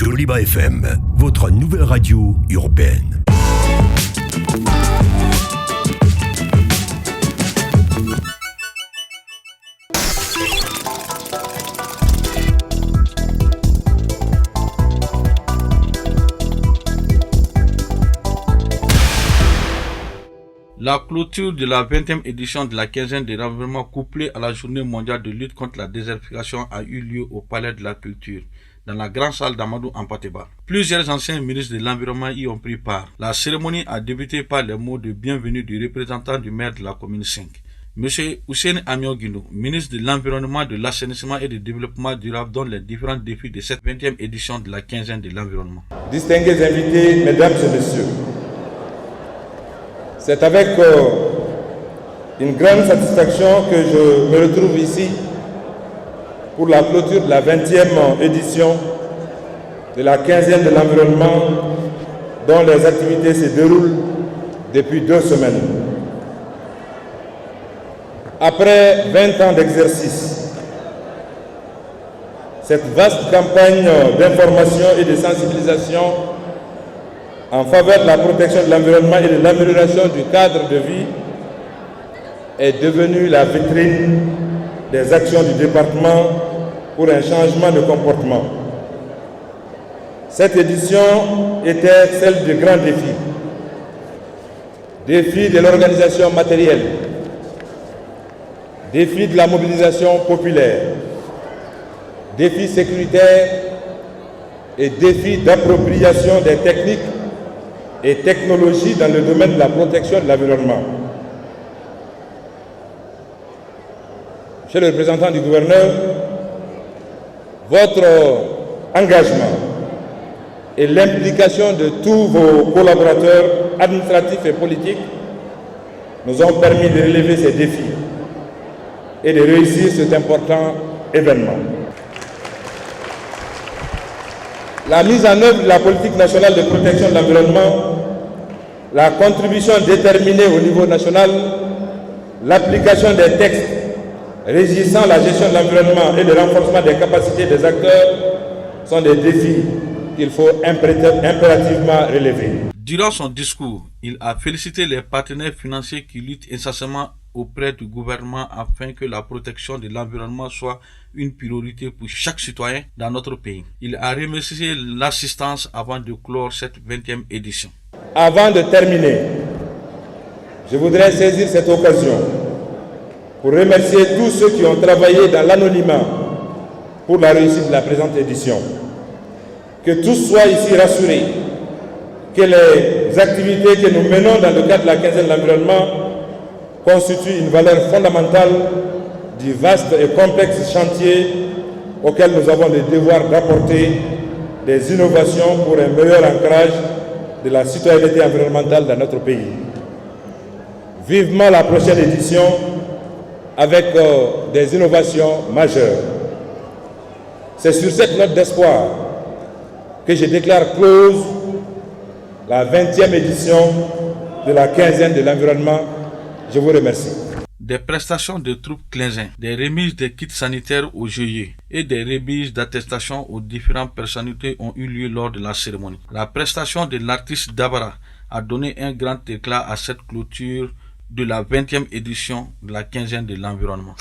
Joliba FM, votre nouvelle radio urbaine. La clôture de la 20e édition de la quinzaine de l'environnement couplée à la journée mondiale de lutte contre la désertification a eu lieu au Palais de la Culture, dans la grande salle d'Amadou Ampateba. Plusieurs anciens ministres de l'Environnement y ont pris part. La cérémonie a débuté par les mots de bienvenue du représentant du maire de la commune 5. Monsieur Hussein Amiogino, ministre de l'Environnement, de l'Assainissement et du Développement durable, donne les différents défis de cette 20e édition de la quinzaine de l'environnement. Distingués invités, mesdames et messieurs, c'est avec une grande satisfaction que je me retrouve ici pour la clôture de la 20e édition de la quinzaine de l'environnement dont les activités se déroulent depuis 2 semaines. Après 20 ans d'exercice, cette vaste campagne d'information et de sensibilisation en faveur de la protection de l'environnement et de l'amélioration du cadre de vie est devenue la vitrine des actions du département pour un changement de comportement. Cette édition était celle de grands défis. Défi de l'organisation matérielle, défi de la mobilisation populaire, défi sécuritaire et défi d'appropriation des techniques et technologies dans le domaine de la protection de l'environnement. Monsieur le représentant du gouverneur, votre engagement et l'implication de tous vos collaborateurs administratifs et politiques nous ont permis de relever ces défis et de réussir cet important événement. La mise en œuvre de la politique nationale de protection de l'environnement, la contribution déterminée au niveau national, l'application des textes régissant la gestion de l'environnement et le renforcement des capacités des acteurs sont des défis qu'il faut impérativement relever. Durant son discours, il a félicité les partenaires financiers qui luttent incessamment auprès du gouvernement afin que la protection de l'environnement soit une priorité pour chaque citoyen dans notre pays. Il a remercié l'assistance avant de clore cette 20e édition. Avant de terminer, je voudrais saisir cette occasion pour remercier tous ceux qui ont travaillé dans l'anonymat pour la réussite de la présente édition. Que tous soient ici rassurés que les activités que nous menons dans le cadre de la quinzaine de l'environnement constituent une valeur fondamentale du vaste et complexe chantier auquel nous avons le devoir d'apporter des innovations pour un meilleur ancrage de la citoyenneté environnementale dans notre pays. Vivement la prochaine édition avec des innovations majeures. C'est sur cette note d'espoir que je déclare close la 20e édition de la quinzaine de l'environnement. Je vous remercie. Des prestations de troupes clinzins, des remises de kits sanitaires aux GIE et des remises d'attestations aux différentes personnalités ont eu lieu lors de la cérémonie. La prestation de l'artiste Dabara a donné un grand éclat à cette clôture de la 20e édition de la quinzaine de l'environnement.